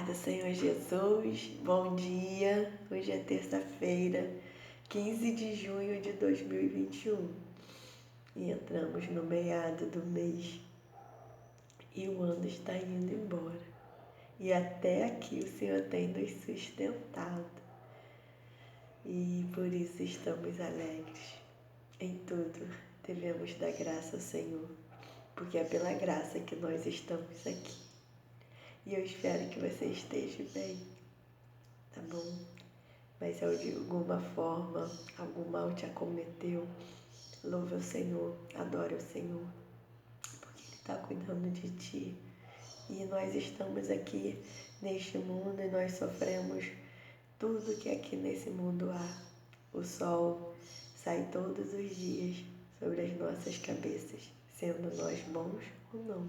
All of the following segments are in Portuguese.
paz do Senhor Jesus, bom dia. Hoje é terça-feira, 15 de junho de 2021 e entramos no meado do mês e o ano está indo embora. E até aqui o Senhor tem nos sustentado e por isso estamos alegres. Em tudo devemos dar graça ao Senhor, porque é pela graça que nós estamos aqui. E eu espero que você esteja bem, tá bom? Mas se de alguma forma algum mal te acometeu, louve o Senhor, adore o Senhor, porque Ele está cuidando de ti. E nós estamos aqui neste mundo e nós sofremos tudo que aqui nesse mundo há. O sol sai todos os dias sobre as nossas cabeças, sendo nós bons ou não,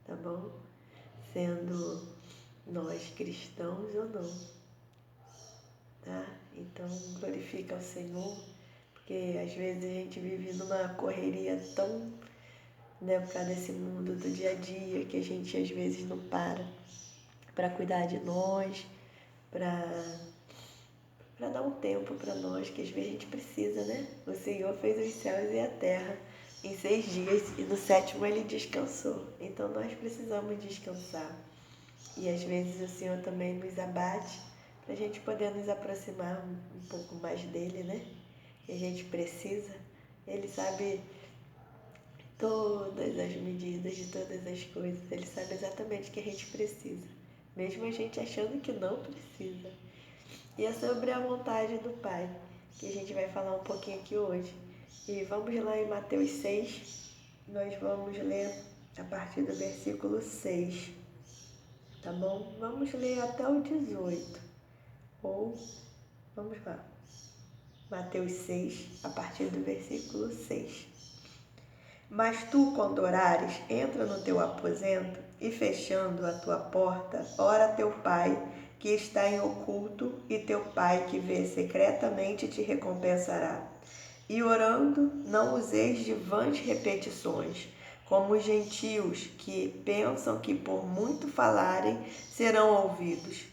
tá bom? Sendo nós cristãos ou não, tá? Então glorifica o Senhor, porque às vezes a gente vive numa correria tão, por causa desse mundo do dia a dia, que a gente às vezes não para cuidar de nós, para dar um tempo para nós, que às vezes a gente precisa, né? O Senhor fez os céus e a terra em 6 dias e no 7º Ele descansou. Então nós precisamos descansar. E às vezes o Senhor também nos abate para a gente poder nos aproximar um pouco mais dEle, né? Que a gente precisa. Ele sabe todas as medidas de todas as coisas. Ele sabe exatamente o que a gente precisa, mesmo a gente achando que não precisa. E é sobre a vontade do Pai que a gente vai falar um pouquinho aqui hoje. E vamos lá em Mateus 6, nós vamos ler a partir do versículo 6, tá bom? Vamos ler até o 18, ou vamos lá, Mateus 6, a partir do versículo 6. Mas tu, quando orares, entra no teu aposento e, fechando a tua porta, ora a teu Pai que está em oculto, e teu Pai que vê secretamente te recompensará. E orando, não useis de vãs repetições, como os gentios que pensam que por muito falarem serão ouvidos.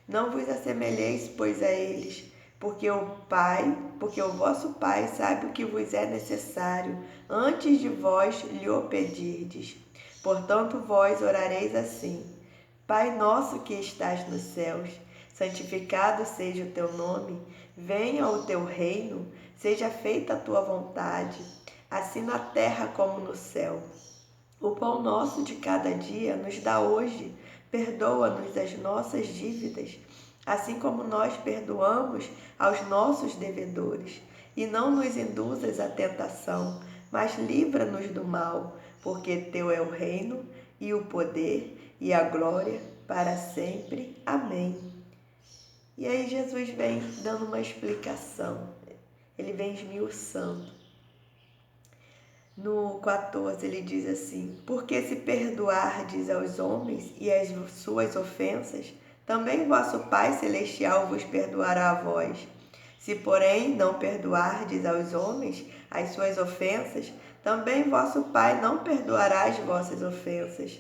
Não vos assemelheis, pois, a eles, porque o vosso Pai sabe o que vos é necessário, antes de vós lhe o pedirdes. Portanto, vós orareis assim: Pai nosso que estás nos céus, santificado seja o teu nome, venha o teu reino, seja feita a tua vontade, assim na terra como no céu. O pão nosso de cada dia nos dá hoje, perdoa-nos as nossas dívidas, assim como nós perdoamos aos nossos devedores. E não nos induzas à tentação, mas livra-nos do mal, porque teu é o reino, e o poder, e a glória, para sempre. Amém. E aí Jesus vem dando uma explicação, ele vem esmiuçando. No 14 ele diz assim: porque se perdoardes aos homens e as suas ofensas, também vosso Pai Celestial vos perdoará a vós. Se, porém, não perdoardes aos homens as suas ofensas, também vosso Pai não perdoará as vossas ofensas.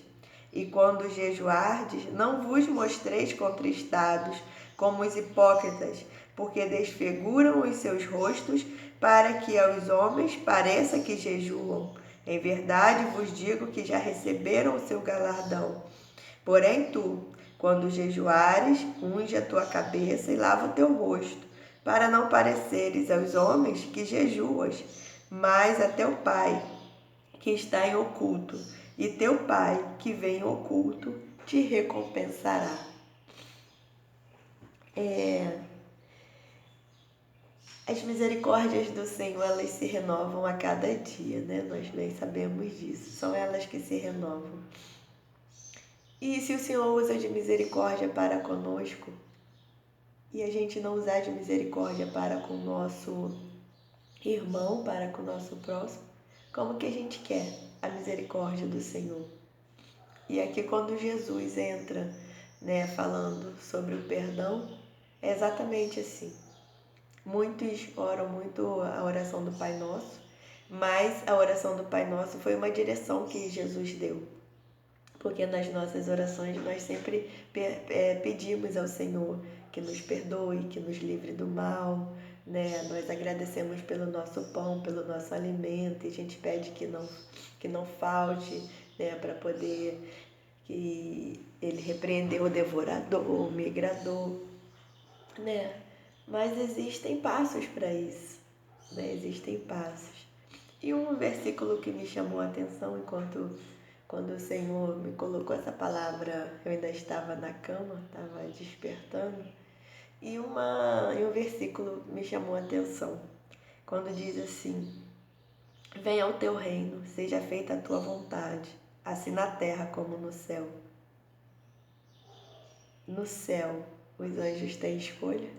E quando jejuardes, não vos mostreis contristados, como os hipócritas, porque desfiguram os seus rostos, para que aos homens pareça que jejuam. Em verdade vos digo que já receberam o seu galardão. Porém tu, quando jejuares, unge a tua cabeça e lava o teu rosto, para não pareceres aos homens que jejuas, mas a teu Pai, que está em oculto, e teu Pai, que vem em oculto, te recompensará. As misericórdias do Senhor, elas se renovam a cada dia, né? Nós bem sabemos disso. São elas que se renovam. E se o Senhor usa de misericórdia para conosco, e a gente não usar de misericórdia para com o nosso irmão, para com o nosso próximo, como que a gente quer a misericórdia do Senhor? E aqui quando Jesus entra, falando sobre o perdão, é exatamente assim. Muitos oram muito a oração do Pai Nosso, mas a oração do Pai Nosso foi uma direção que Jesus deu. Porque nas nossas orações nós sempre pedimos ao Senhor que nos perdoe, que nos livre do mal, né? Nós agradecemos pelo nosso pão, pelo nosso alimento, e a gente pede que não falte, né? Para poder que ele repreendeu o devorador, o migrador, né? Mas existem passos para isso, né? Existem passos. E um versículo que me chamou a atenção quando o Senhor me colocou essa palavra, eu ainda estava na cama, estava despertando, e um versículo me chamou a atenção, quando diz assim: venha ao teu reino, seja feita a tua vontade, assim na terra como no céu. No céu, os anjos têm escolha?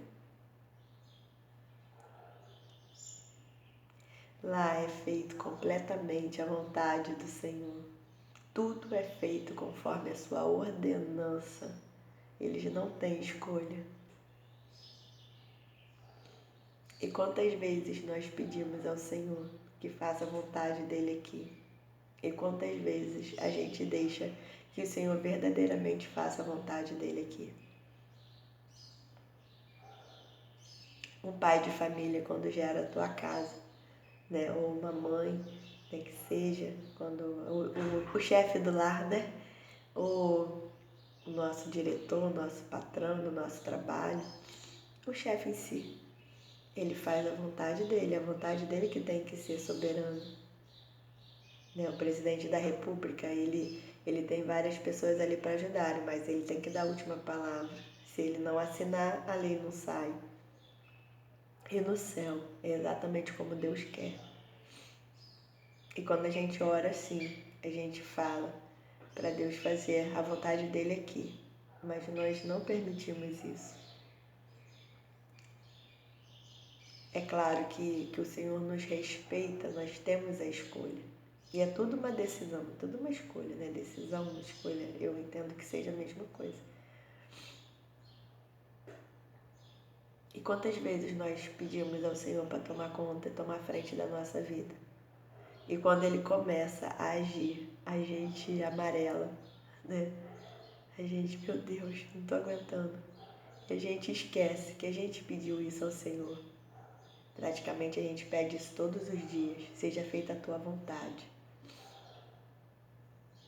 Lá é feito completamente a vontade do Senhor. Tudo é feito conforme a sua ordenança. Eles não têm escolha. E quantas vezes nós pedimos ao Senhor que faça a vontade dele aqui? E quantas vezes a gente deixa que o Senhor verdadeiramente faça a vontade dele aqui? Um pai de família, quando gera a tua casa, né? Ou uma mãe, né? Que seja, quando o chefe do lar, né? Ou o nosso diretor, o nosso patrão no nosso trabalho, o chefe em si. Ele faz a vontade dele que tem que ser soberana. Né? O presidente da república, ele tem várias pessoas ali para ajudarem, mas ele tem que dar a última palavra. Se ele não assinar, a lei não sai. E no céu, é exatamente como Deus quer. E quando a gente ora assim, a gente fala para Deus fazer a vontade dele aqui, mas nós não permitimos isso. É claro que o Senhor nos respeita, nós temos a escolha. E é tudo uma decisão, tudo uma escolha, né? Decisão, escolha, eu entendo que seja a mesma coisa. E quantas vezes nós pedimos ao Senhor para tomar conta e tomar frente da nossa vida? E quando Ele começa a agir, a gente amarela, né? A gente, meu Deus, não estou aguentando. E a gente esquece que a gente pediu isso ao Senhor. Praticamente a gente pede isso todos os dias. Seja feita a tua vontade.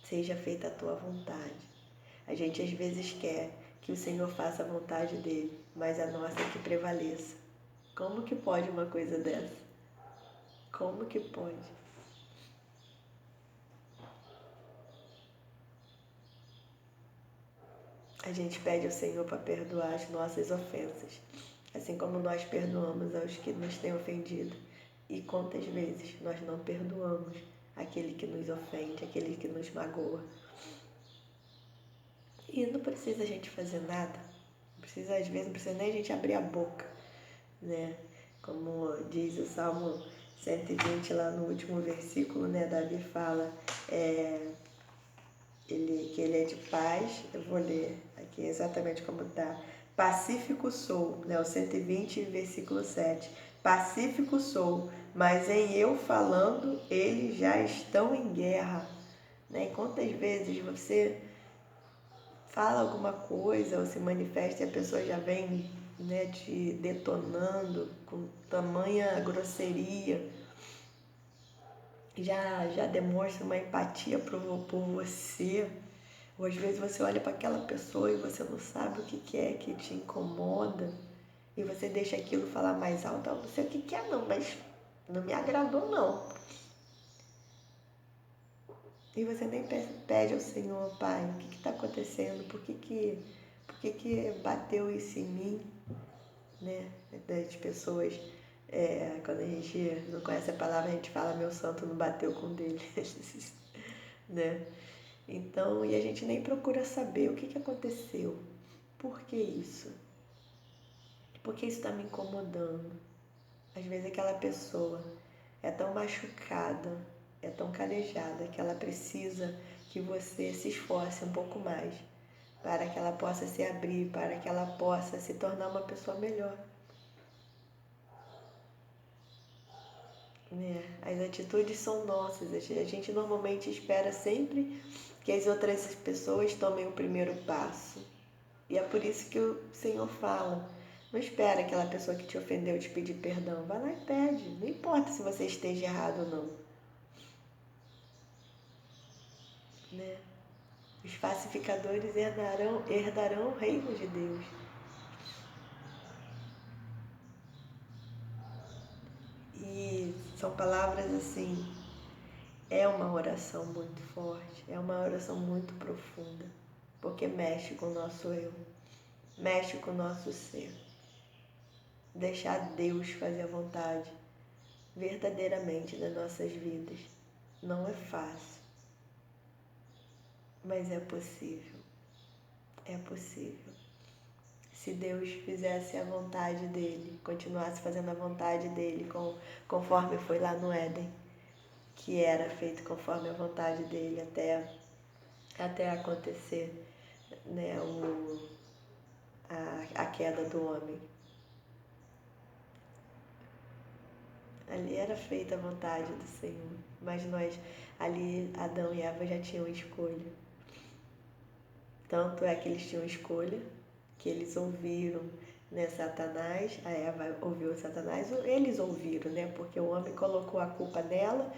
Seja feita a tua vontade. A gente às vezes quer que o Senhor faça a vontade dele, mas a nossa é que prevaleça. Como que pode uma coisa dessa? Como que pode? A gente pede ao Senhor para perdoar as nossas ofensas, assim como nós perdoamos aos que nos têm ofendido. E quantas vezes nós não perdoamos aquele que nos ofende, aquele que nos magoa? E não precisa a gente fazer nada, às vezes não precisa nem a gente abrir a boca, né? Como diz o Salmo 120 lá no último versículo, né? Davi fala que ele é de paz. Eu vou ler aqui exatamente como está. Pacífico sou, né? O 120, versículo 7. Pacífico sou, mas em eu falando, eles já estão em guerra. Né? E quantas vezes você fala alguma coisa ou se manifesta e a pessoa já vem, né, te detonando com tamanha grosseria, já demonstra uma empatia por você, ou às vezes você olha para aquela pessoa e você não sabe o que é que te incomoda e você deixa aquilo falar mais alto. Eu não sei o que é não, mas não me agradou não. E você nem pede ao Senhor: Pai, o que está acontecendo? Por que bateu isso em mim? Né? Das pessoas, quando a gente não conhece a palavra, a gente fala: meu santo não bateu com o dele. Né? Então, e a gente nem procura saber o que aconteceu. Por que isso? Por que isso está me incomodando? Às vezes aquela pessoa é tão machucada, é tão calejada, que ela precisa que você se esforce um pouco mais para que ela possa se abrir, para que ela possa se tornar uma pessoa melhor. Né? As atitudes são nossas, a gente normalmente espera sempre que as outras pessoas tomem o primeiro passo. E é por isso que o Senhor fala: não espera aquela pessoa que te ofendeu te pedir perdão. Vai lá e pede. Não importa se você esteja errado ou não. Né? Os pacificadores herdarão o reino de Deus. E são palavras assim, é uma oração muito forte, é uma oração muito profunda, porque mexe com o nosso eu, mexe com o nosso ser. Deixar Deus fazer a vontade verdadeiramente das nossas vidas não é fácil, mas é possível. É possível. Se Deus fizesse a vontade dele, continuasse fazendo a vontade dele conforme foi lá no Éden, que era feito conforme a vontade dele até acontecer, né, a queda do homem. Ali era feita a vontade do Senhor, mas ali Adão e Eva já tinham escolha. Tanto é que eles tinham escolha, que eles ouviram, né, Satanás, a Eva ouviu Satanás, eles ouviram, né, porque o homem colocou a culpa nela,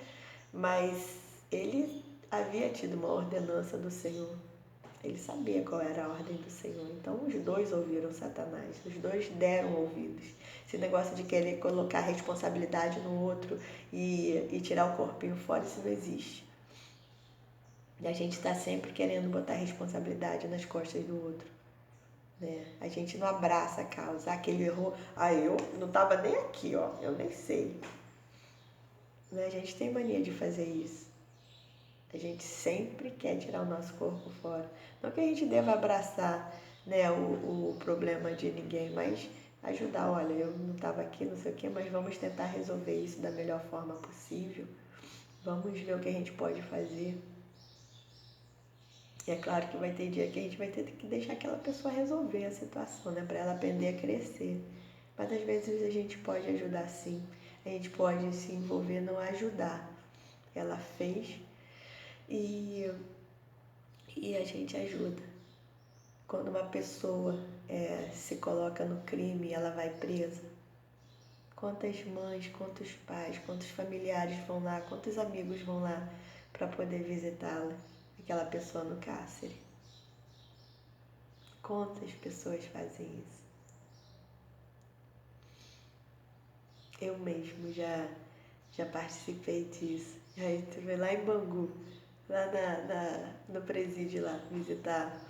mas ele havia tido uma ordenança do Senhor. Ele sabia qual era a ordem do Senhor. Então os dois ouviram Satanás, os dois deram ouvidos. Esse negócio de querer colocar responsabilidade no outro e tirar o corpinho fora, isso não existe. E a gente está sempre querendo botar responsabilidade nas costas do outro. Né? A gente não abraça a causa. Ah, que ele errou. Ah, eu não estava nem aqui, ó. Eu nem sei. Né? A gente tem mania de fazer isso. A gente sempre quer tirar o nosso corpo fora. Não que a gente deva abraçar, né, o problema de ninguém, mas ajudar. Olha, eu não estava aqui, não sei o quê, mas vamos tentar resolver isso da melhor forma possível. Vamos ver o que a gente pode fazer. E é claro que vai ter dia que a gente vai ter que deixar aquela pessoa resolver a situação, né? Para ela aprender a crescer. Mas às vezes a gente pode ajudar sim. A gente pode se envolver, não ajudar. Ela fez e a gente ajuda. Quando uma pessoa se coloca no crime, ela vai presa. Quantas mães, quantos pais, quantos familiares vão lá, quantos amigos vão lá para poder visitá-la? Aquela pessoa no cárcere. Quantas pessoas fazem isso? Eu mesmo já participei disso. Aí tu foi lá em Bangu, lá no presídio lá, visitar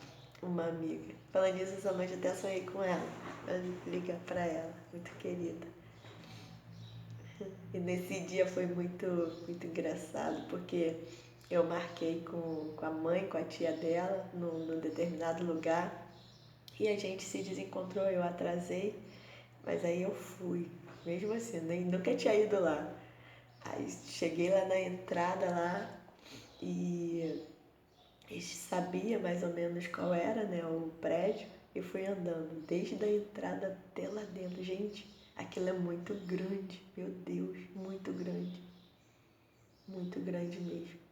uma amiga. Falando nisso, essa noite até sonhei com ela. Eu ligar pra ela, muito querida. E nesse dia foi muito, muito engraçado, porque eu marquei com a mãe, com a tia dela, num determinado lugar. E a gente se desencontrou, eu atrasei, mas aí eu fui. Mesmo assim, nunca tinha ido lá. Aí cheguei lá na entrada lá e sabia mais ou menos qual era, né, o prédio e fui andando desde a entrada até lá dentro. Gente, aquilo é muito grande, meu Deus, muito grande mesmo.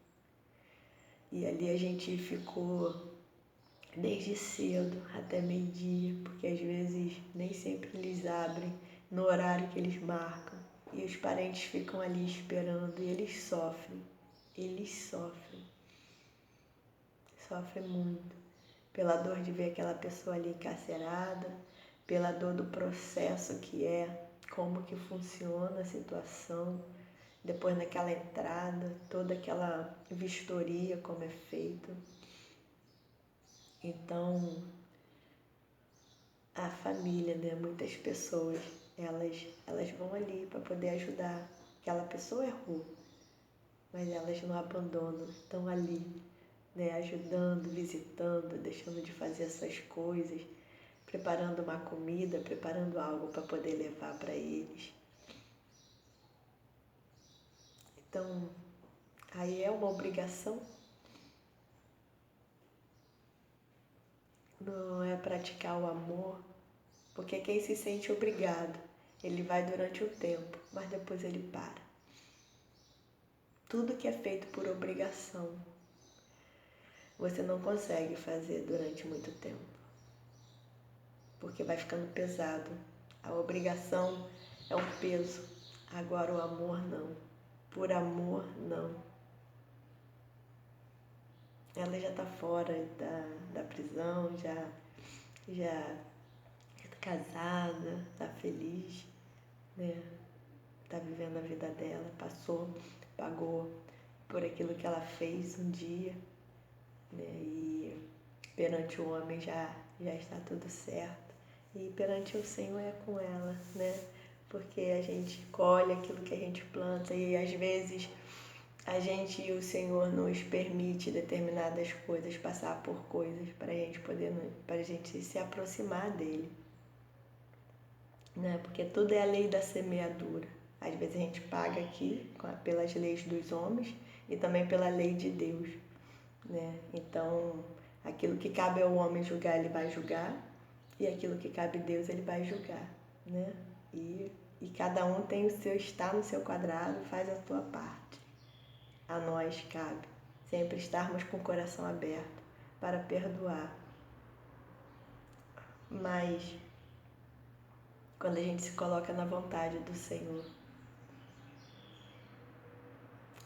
E ali a gente ficou desde cedo até meio-dia, porque às vezes nem sempre eles abrem no horário que eles marcam. E os parentes ficam ali esperando e eles sofrem. Sofrem muito. Pela dor de ver aquela pessoa ali encarcerada, pela dor do processo que é, como que funciona a situação, depois naquela entrada, toda aquela vistoria, como é feito. Então, a família, né? Muitas pessoas, elas vão ali para poder ajudar. Aquela pessoa errou, mas elas não abandonam, estão ali, né? Ajudando, visitando, deixando de fazer as suas coisas, preparando uma comida, preparando algo para poder levar para eles. Então, aí é uma obrigação, não é praticar o amor, porque quem se sente obrigado, ele vai durante um tempo, mas depois ele para. Tudo que é feito por obrigação você não consegue fazer durante muito tempo, porque vai ficando pesado. A obrigação é um peso, agora o amor não. Por amor, não. Ela já está fora da prisão, já está casada, está feliz, né? Está vivendo a vida dela, pagou por aquilo que ela fez um dia, né? E perante o homem já está tudo certo. E perante o Senhor é com ela, né? Porque a gente colhe aquilo que a gente planta e às vezes a gente e o Senhor nos permite determinadas coisas, passar por coisas para a gente se aproximar dele, né? Porque tudo é a lei da semeadura. Às vezes a gente paga aqui pelas leis dos homens e também pela lei de Deus, né? Então, aquilo que cabe ao homem julgar, ele vai julgar, e aquilo que cabe a Deus, ele vai julgar, né? E cada um tem está no seu quadrado, faz a sua parte. A nós cabe sempre estarmos com o coração aberto para perdoar. Mas, quando a gente se coloca na vontade do Senhor,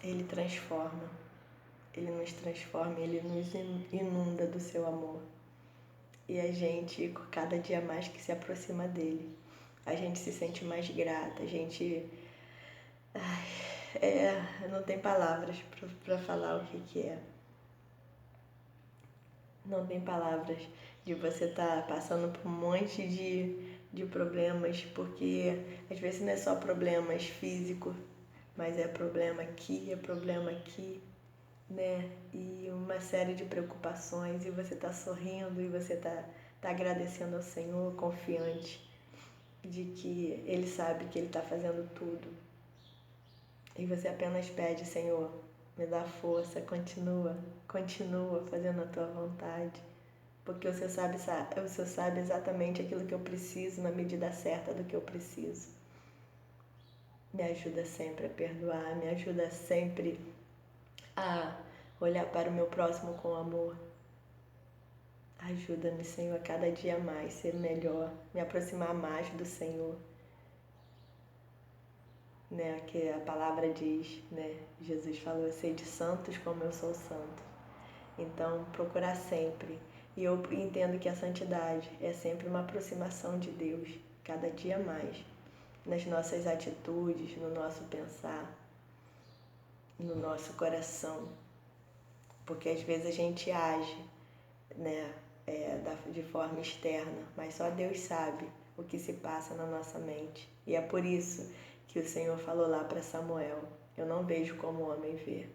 Ele transforma, Ele nos transforma, Ele nos inunda do seu amor. E a gente, cada dia mais que se aproxima dele, a gente se sente mais grata, a gente... não tem palavras para falar o que é. Não tem palavras de você estar passando por um monte de problemas, porque às vezes não é só problemas físicos, mas é problema aqui, né? E uma série de preocupações, e você está sorrindo, e você tá agradecendo ao Senhor, confiante de que Ele sabe que Ele está fazendo tudo. E você apenas pede: Senhor, me dá força, continua fazendo a tua vontade. Porque o Senhor sabe exatamente aquilo que eu preciso, na medida certa do que eu preciso. Me ajuda sempre a perdoar, me ajuda sempre a olhar para o meu próximo com amor. Ajuda-me, Senhor, a cada dia mais ser melhor, me aproximar mais do Senhor. Né, que a palavra diz, né? Jesus falou: sede santos como eu sou santo. Então, procurar sempre. E eu entendo que a santidade é sempre uma aproximação de Deus, cada dia mais, nas nossas atitudes, no nosso pensar, no nosso coração. Porque às vezes a gente age, né, de forma externa, mas só Deus sabe o que se passa na nossa mente. E é por isso que o Senhor falou lá para Samuel: eu não vejo como o homem vê.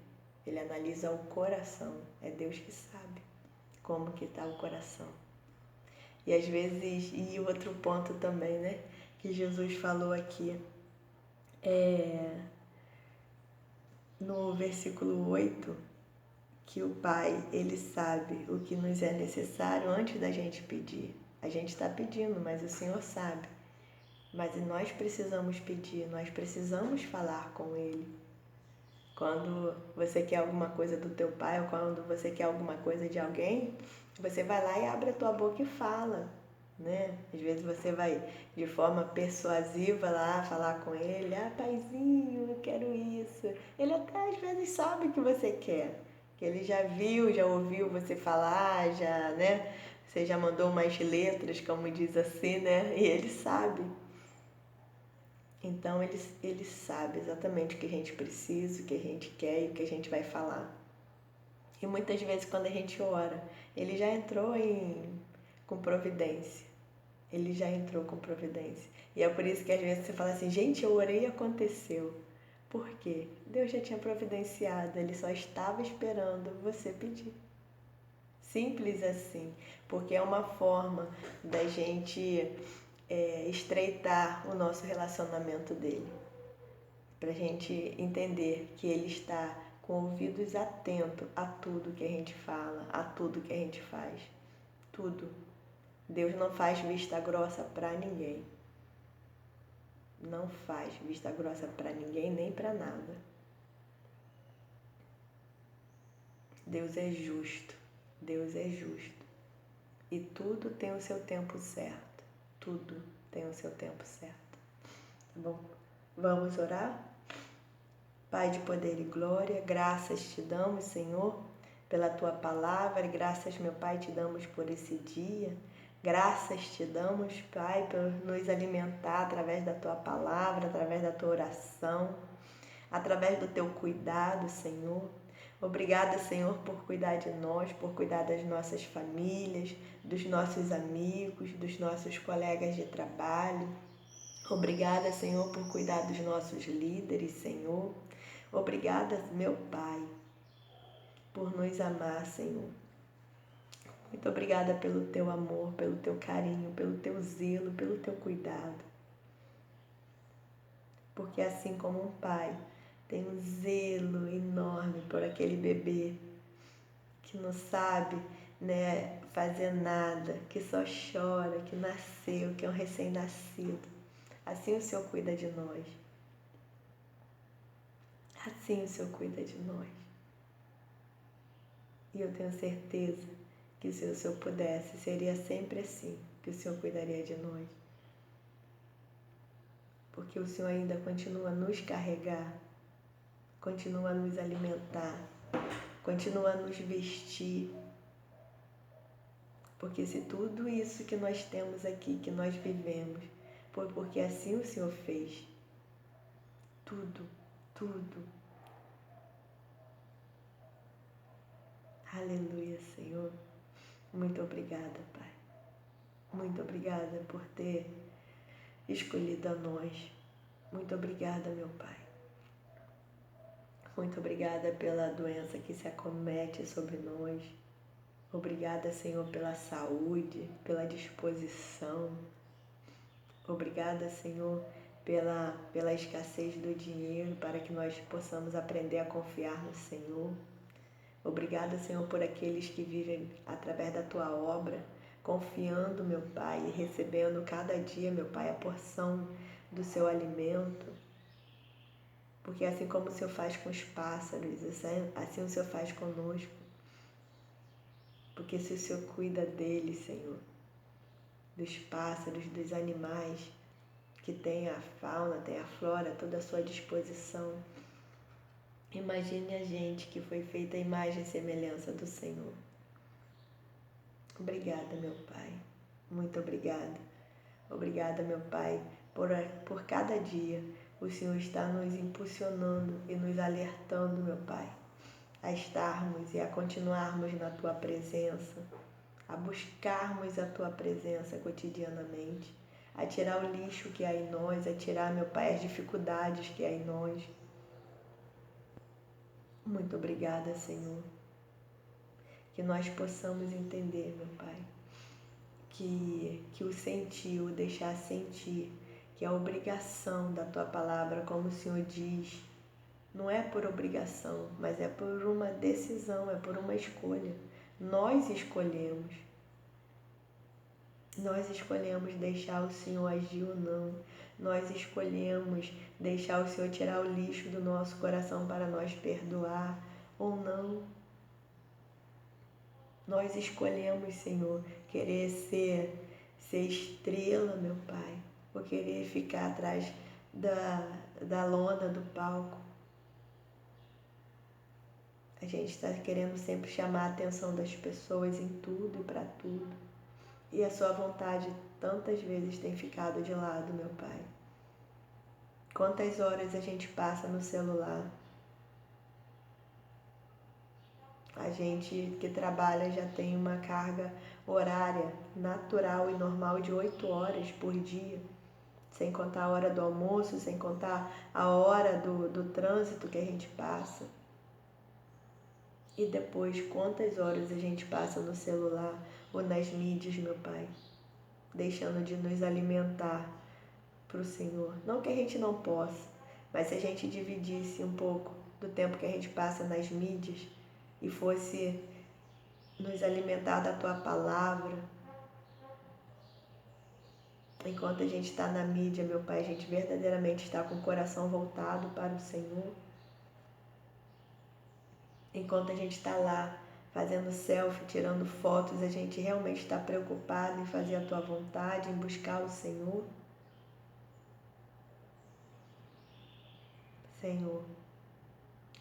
Ele analisa o coração. É Deus que sabe como que está o coração. E às vezes, e outro ponto também, né, que Jesus falou aqui, no versículo 8, que o Pai, Ele sabe o que nos é necessário antes da gente pedir. A gente está pedindo, mas o Senhor sabe. Mas nós precisamos pedir, nós precisamos falar com Ele. Quando você quer alguma coisa do teu pai ou quando você quer alguma coisa de alguém, você vai lá e abre a tua boca e fala, né? Às vezes você vai de forma persuasiva lá falar com ele: ah, paizinho, eu quero isso. Ele até às vezes sabe o que você quer, que ele já viu, já ouviu você falar, já, né? Você já mandou umas letras, como diz assim, né? E ele sabe. Então, ele sabe exatamente o que a gente precisa, o que a gente quer e o que a gente vai falar. E muitas vezes, quando a gente ora, ele já entrou com providência. Ele já entrou com providência. E é por isso que às vezes você fala assim: gente, eu orei e aconteceu. Por quê? Deus já tinha providenciado, ele só estava esperando você pedir. Simples assim, porque é uma forma da gente estreitar o nosso relacionamento dele, para a gente entender que ele está com ouvidos atentos a tudo que a gente fala, a tudo que a gente faz, tudo. Deus não faz vista grossa para ninguém, não faz vista grossa para ninguém nem para nada. Deus é justo Deus é justo. E tudo tem o seu tempo certo. Tudo tem o seu tempo certo. Tá bom? Vamos orar? Pai de poder e glória, graças te damos, Senhor, pela tua palavra. Graças, meu Pai, te damos por esse dia. Graças te damos, Pai, por nos alimentar através da tua palavra, através da tua oração, através do teu cuidado, Senhor. Obrigada, Senhor, por cuidar de nós, por cuidar das nossas famílias, dos nossos amigos, dos nossos colegas de trabalho. Obrigada, Senhor, por cuidar dos nossos líderes, Senhor. Obrigada, meu Pai, por nos amar, Senhor. Muito obrigada pelo teu amor, pelo teu carinho, pelo teu zelo, pelo teu cuidado. Porque assim como um pai tem um zelo enorme por aquele bebê que não sabe, né, fazer nada, que só chora, que nasceu, que é um recém-nascido. Assim o Senhor cuida de nós. Assim o Senhor cuida de nós. E eu tenho certeza que se o Senhor pudesse, seria sempre assim, que o Senhor cuidaria de nós. Porque o Senhor ainda continua a nos carregar, continua a nos alimentar, continua a nos vestir. Porque se tudo isso que nós temos aqui, que nós vivemos, foi porque assim o Senhor fez. Tudo, tudo. Aleluia, Senhor. Muito obrigada, Pai. Muito obrigada por ter escolhido a nós. Muito obrigada, meu Pai. Muito obrigada pela doença que se acomete sobre nós. Obrigada, Senhor, pela saúde, pela disposição. Obrigada, Senhor, pela escassez do dinheiro, para que nós possamos aprender a confiar no Senhor. Obrigada, Senhor, por aqueles que vivem através da Tua obra, confiando, meu Pai, e recebendo cada dia, meu Pai, a porção do Seu alimento. Porque assim como o Senhor faz com os pássaros, assim o Senhor faz conosco. Porque se o Senhor cuida deles, Senhor, dos pássaros, dos animais, que tem a fauna, tem a flora, toda a sua disposição, imagine a gente que foi feita a imagem e semelhança do Senhor. Obrigada, meu Pai. Muito obrigada. Obrigada, meu Pai, por cada dia o Senhor está nos impulsionando e nos alertando, meu Pai, a estarmos e a continuarmos na Tua presença, a buscarmos a Tua presença cotidianamente, a tirar o lixo que há em nós, a tirar, meu Pai, as dificuldades que há em nós. Muito obrigada, Senhor. Que nós possamos entender, meu Pai, que o sentir, o deixar sentir, que é a obrigação da Tua palavra, como o Senhor diz, não é por obrigação, mas é por uma decisão, é por uma escolha. Nós escolhemos. Nós escolhemos deixar o Senhor agir ou não. Nós escolhemos deixar o Senhor tirar o lixo do nosso coração para nós perdoar ou não. Nós escolhemos, Senhor, querer ser estrela, meu Pai, ou querer ficar atrás da lona do palco. A gente está querendo sempre chamar a atenção das pessoas em tudo e para tudo. E a sua vontade tantas vezes tem ficado de lado, meu Pai. Quantas horas a gente passa no celular? A gente que trabalha já tem uma carga horária natural e normal de 8 horas por dia, sem contar a hora do almoço, sem contar a hora do trânsito que a gente passa. E depois, quantas horas a gente passa no celular ou nas mídias, meu Pai, deixando de nos alimentar para o Senhor. Não que a gente não possa, mas se a gente dividisse um pouco do tempo que a gente passa nas mídias e fosse nos alimentar da Tua palavra, enquanto a gente está na mídia, meu Pai, a gente verdadeiramente está com o coração voltado para o Senhor. Enquanto a gente está lá fazendo selfie, tirando fotos, a gente realmente está preocupado em fazer a tua vontade, em buscar o Senhor? Senhor,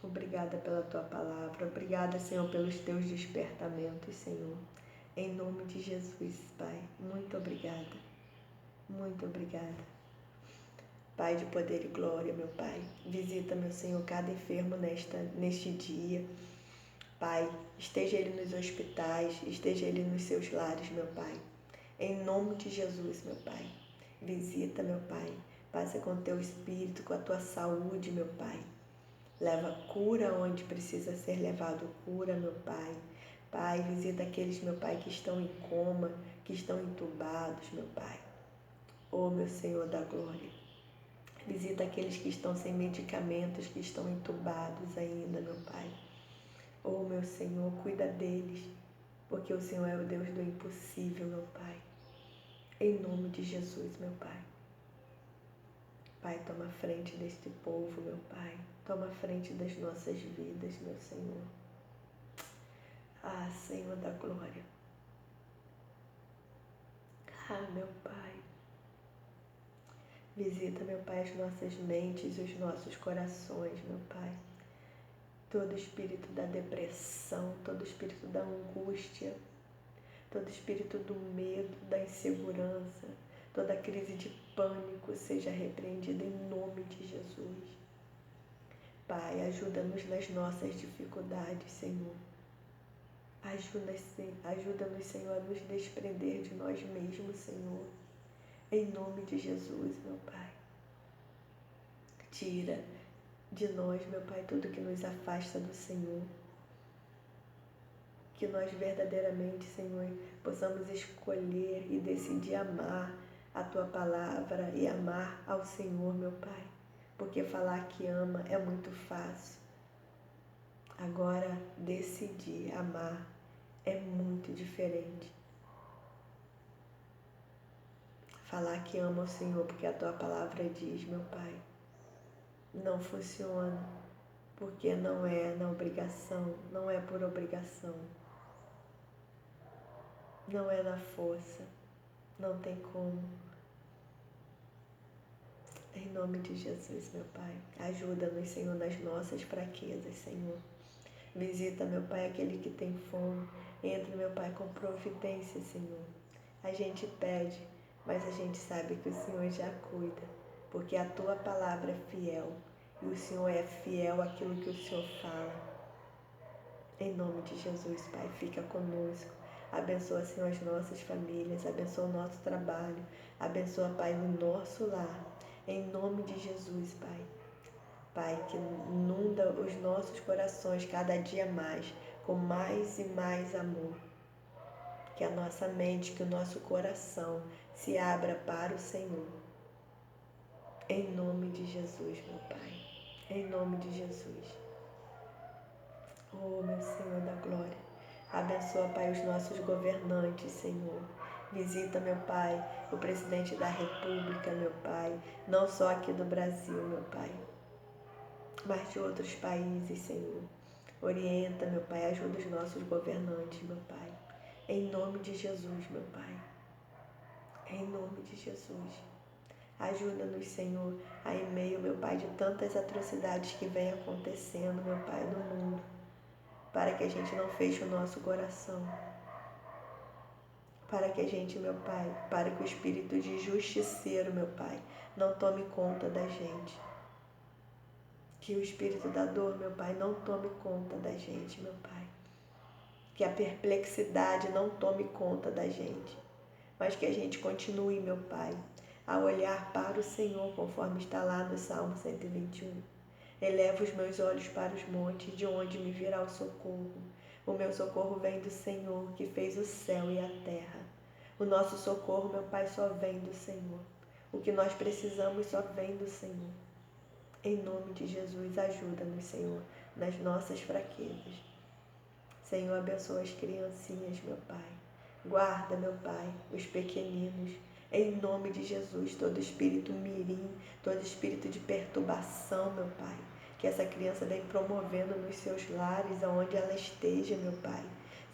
obrigada pela tua palavra, obrigada, Senhor, pelos teus despertamentos, Senhor. Em nome de Jesus, Pai, muito obrigada, muito obrigada. Pai de poder e glória, meu Pai, visita, meu Senhor, cada enfermo neste dia. Pai, esteja ele nos hospitais, esteja ele nos seus lares, meu Pai. Em nome de Jesus, meu Pai, visita, meu Pai, passa com o teu espírito, com a tua saúde, meu Pai. Leva cura onde precisa ser levado cura, meu Pai. Pai, visita aqueles, meu Pai, que estão em coma, que estão entubados, meu Pai. Oh, meu Senhor da glória. Visita aqueles que estão sem medicamentos, que estão entubados ainda, meu Pai. Oh, meu Senhor, cuida deles, porque o Senhor é o Deus do impossível, meu Pai. Em nome de Jesus, meu Pai. Pai, toma frente deste povo, meu Pai. Toma frente das nossas vidas, meu Senhor. Ah, Senhor da glória. Ah, meu Pai. Visita, meu Pai, as nossas mentes e os nossos corações, meu Pai. Todo espírito da depressão, todo espírito da angústia, todo espírito do medo, da insegurança, toda crise de pânico seja repreendida em nome de Jesus. Pai, ajuda-nos nas nossas dificuldades, Senhor. Ajuda-nos, Senhor, a nos desprender de nós mesmos, Senhor. Em nome de Jesus, meu Pai. Tira de nós, meu Pai, tudo que nos afasta do Senhor. Que nós verdadeiramente, Senhor, possamos escolher e decidir amar a Tua palavra e amar ao Senhor, meu Pai. Porque falar que ama é muito fácil. Agora, decidir amar é muito diferente. Falar que ama o Senhor porque a Tua palavra diz, meu Pai, não funciona, porque não é na obrigação, não é por obrigação, não é na força, não tem como. Em nome de Jesus, meu Pai, ajuda-nos, Senhor, nas nossas fraquezas, Senhor. Visita, meu Pai, aquele que tem fome. Entra, meu Pai, com providência, Senhor. A gente pede, mas a gente sabe que o Senhor já cuida, porque a Tua palavra é fiel e o Senhor é fiel àquilo que o Senhor fala. Em nome de Jesus, Pai, fica conosco. Abençoa, Senhor, as nossas famílias, abençoa o nosso trabalho, abençoa, Pai, o nosso lar. Em nome de Jesus, Pai. Pai, que inunda os nossos corações cada dia mais, com mais e mais amor. Que a nossa mente, que o nosso coração se abra para o Senhor. Em nome de Jesus, meu Pai. Em nome de Jesus. Oh, meu Senhor da glória. Abençoa, Pai, os nossos governantes, Senhor. Visita, meu Pai, o presidente da República, meu Pai. Não só aqui do Brasil, meu Pai, mas de outros países, Senhor. Orienta, meu Pai, ajuda os nossos governantes, meu Pai. Em nome de Jesus, meu Pai. Em nome de Jesus. Ajuda-nos, Senhor, a em meio, meu Pai, de tantas atrocidades que vêm acontecendo, meu Pai, no mundo, para que a gente não feche o nosso coração. Para que a gente, meu Pai, para que o espírito de justiceiro, meu Pai, não tome conta da gente. Que o espírito da dor, meu Pai, não tome conta da gente, meu Pai. Que a perplexidade não tome conta da gente. Mas que a gente continue, meu Pai, a olhar para o Senhor, conforme está lá no Salmo 121. Eleva os meus olhos para os montes, de onde me virá o socorro. O meu socorro vem do Senhor, que fez o céu e a terra. O nosso socorro, meu Pai, só vem do Senhor. O que nós precisamos só vem do Senhor. Em nome de Jesus, ajuda-nos, Senhor, nas nossas fraquezas. Senhor, abençoa as criancinhas, meu Pai. Guarda, meu Pai, os pequeninos. Em nome de Jesus, todo espírito mirim, todo espírito de perturbação, meu Pai, que essa criança vem promovendo nos seus lares, aonde ela esteja, meu Pai.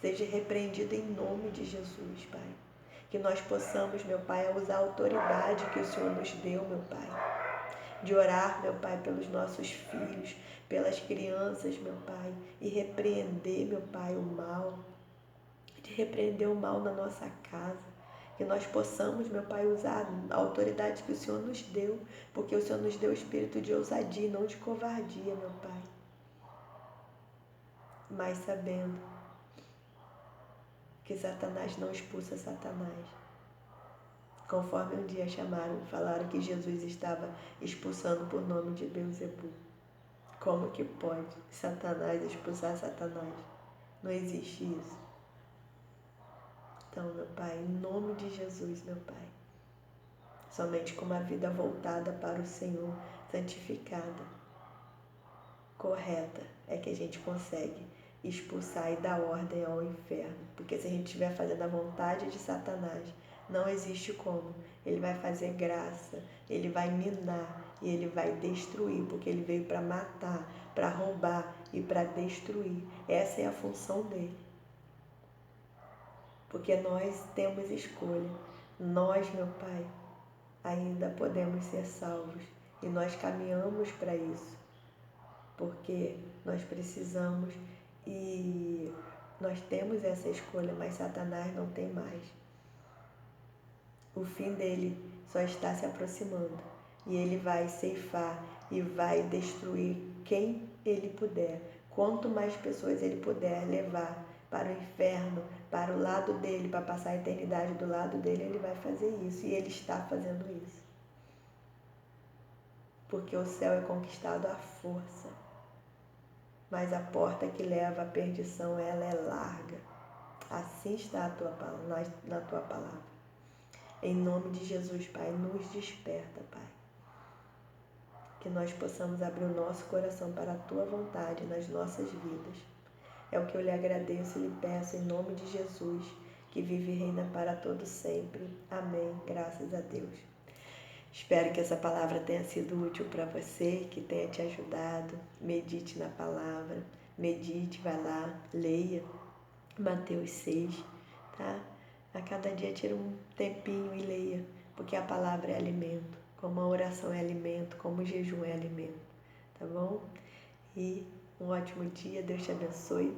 seja repreendido em nome de Jesus, Pai. Que nós possamos, meu Pai, usar a autoridade que o Senhor nos deu, meu Pai. De orar, meu Pai, pelos nossos filhos, pelas crianças, meu Pai. E repreender, meu Pai, o mal. De repreender o mal na nossa casa. Que nós possamos, meu Pai, usar a autoridade que o Senhor nos deu. Porque o Senhor nos deu o espírito de ousadia e não de covardia, meu Pai. Mas sabendo que Satanás não expulsa Satanás. Conforme um dia falaram que Jesus estava expulsando por nome de Beelzebul. Como que pode Satanás expulsar Satanás? Não existe isso. Então, meu Pai, em nome de Jesus, meu Pai, somente com uma vida voltada para o Senhor, santificada, correta, é que a gente consegue expulsar e dar ordem ao inferno. Porque se a gente estiver fazendo a vontade de Satanás, não existe como. Ele vai fazer graça, ele vai minar e ele vai destruir, porque ele veio para matar, para roubar e para destruir. Essa é a função dele. Porque nós temos escolha. Nós, meu Pai, ainda podemos ser salvos e nós caminhamos para isso. Porque nós precisamos e nós temos essa escolha, mas Satanás não tem mais. O fim dele só está se aproximando e ele vai ceifar e vai destruir quem ele puder. Quanto mais pessoas ele puder levar para o inferno, para o lado dele, para passar a eternidade do lado dele, ele vai fazer isso e ele está fazendo isso. Porque o céu é conquistado à força. Mas a porta que leva à perdição, ela é larga. Assim está na tua palavra. Em nome de Jesus, Pai, nos desperta, Pai. Que nós possamos abrir o nosso coração para a tua vontade nas nossas vidas. É o que eu lhe agradeço e lhe peço em nome de Jesus, que vive e reina para todo sempre. Amém. Graças a Deus. Espero que essa palavra tenha sido útil para você, que tenha te ajudado. Medite na palavra, medite, vai lá, leia Mateus 6, tá? A cada dia tira um tempinho e leia, porque a palavra é alimento, como a oração é alimento, como o jejum é alimento, tá bom? E um ótimo dia, Deus te abençoe.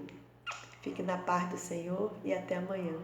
Fique na paz do Senhor e até amanhã.